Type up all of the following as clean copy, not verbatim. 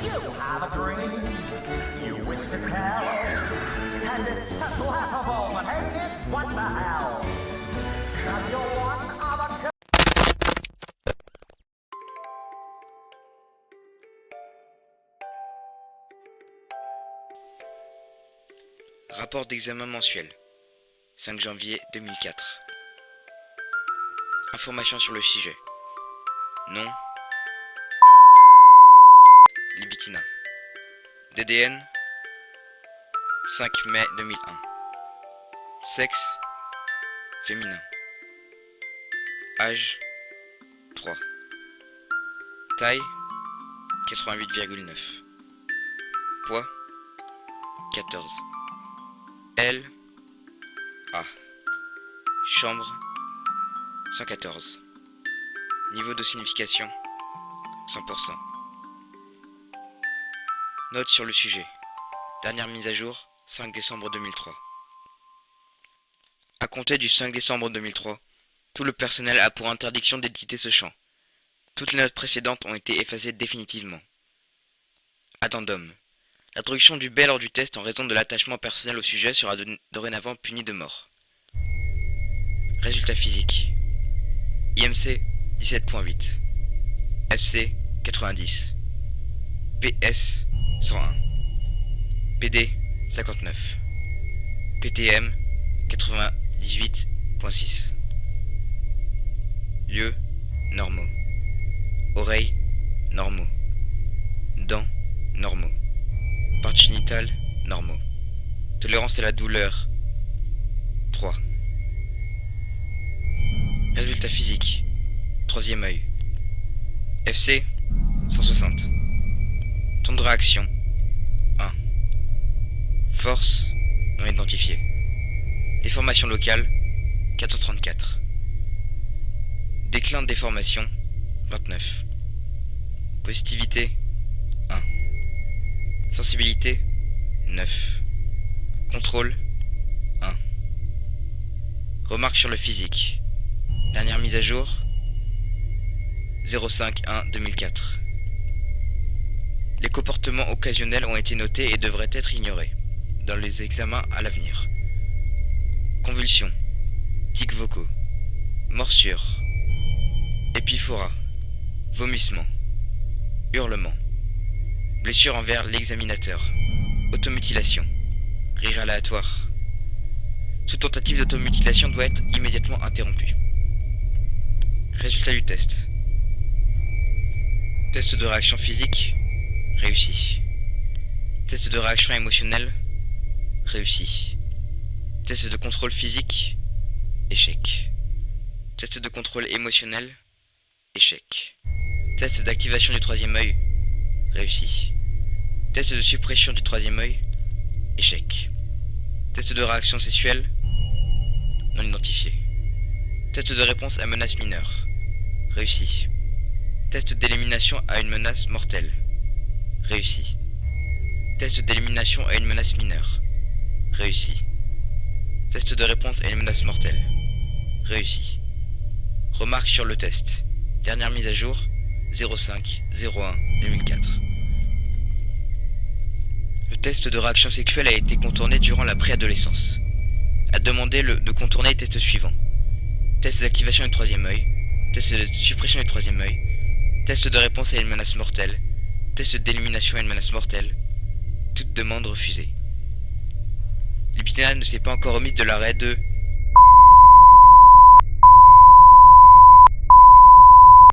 have a dream you wish to tell, and it's just laughable, but hey kid, what the hell? 'Cause you're one of a kind. Rapport d'examen mensuel, 5 janvier 2004. Informations sur le sujet. Nom Libitina. DDN 5 mai 2001. Sexe féminin. Âge 3. Taille 88,9. Poids 14. L A. Chambre 114. Niveau de signification 100%. Note sur le sujet. Dernière mise à jour 5 décembre 2003. À compter du 5 décembre 2003, tout le personnel a pour interdiction d'éditer ce champ. Toutes les notes précédentes ont été effacées définitivement. Addendum. L'introduction du B lors du test en raison de l'attachement personnel au sujet sera dorénavant punie de mort. Résultats physiques. IMC 17.8. FC 90. PS 101. PD 59. PTM 98.6. Lieux normaux. Oreilles normaux. Dents normaux. Parties génitales normaux. Tolérance à la douleur 3. Résultats physiques. Troisième œil. FC 160. Temps de réaction 1. Force non identifiée. Déformation locale 434. Déclin de déformation 29. Positivité 1. Sensibilité 9. Contrôle 1. Remarque sur le physique. Dernière mise à jour 05-1-2004. Les comportements occasionnels ont été notés et devraient être ignorés dans les examens à l'avenir. Convulsions, tics vocaux, morsures, épiphoras, vomissements, hurlements, blessures envers l'examinateur, automutilation, rire aléatoire. Toute tentative d'automutilation doit être immédiatement interrompue. Résultat du test. Test de réaction physique, réussi. Test de réaction émotionnelle, réussi. Test de contrôle physique, échec. Test de contrôle émotionnel, échec. Test d'activation du troisième œil, réussi. Test de suppression du troisième œil, échec. Test de réaction sexuelle, non identifié. Test de réponse à menace mineure, réussi. Test d'élimination à une menace mortelle, réussi. Test d'élimination à une menace mineure, réussi. Test de réponse à une menace mortelle, réussi. Remarque sur le test. Dernière mise à jour 05-01-2004. Le test de réaction sexuelle a été contourné durant la préadolescence. A demandé de contourner les tests suivants. Test d'activation du troisième œil. Test de suppression du troisième œil. Test de réponse à une menace mortelle. Test d'élimination à une menace mortelle. Toute demande refusée. Libitina ne s'est pas encore remise de l'arrêt de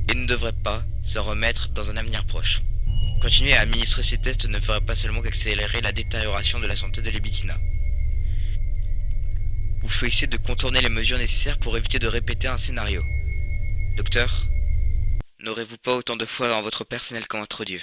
et ne devrait pas s'en remettre dans un avenir proche. Continuer à administrer ces tests ne ferait pas seulement qu'accélérer la détérioration de la santé de Libitina. Vous choisissez de contourner les mesures nécessaires pour éviter de répéter un scénario. Docteur, n'aurez-vous pas autant de foi dans votre personnel qu'en votre Dieu?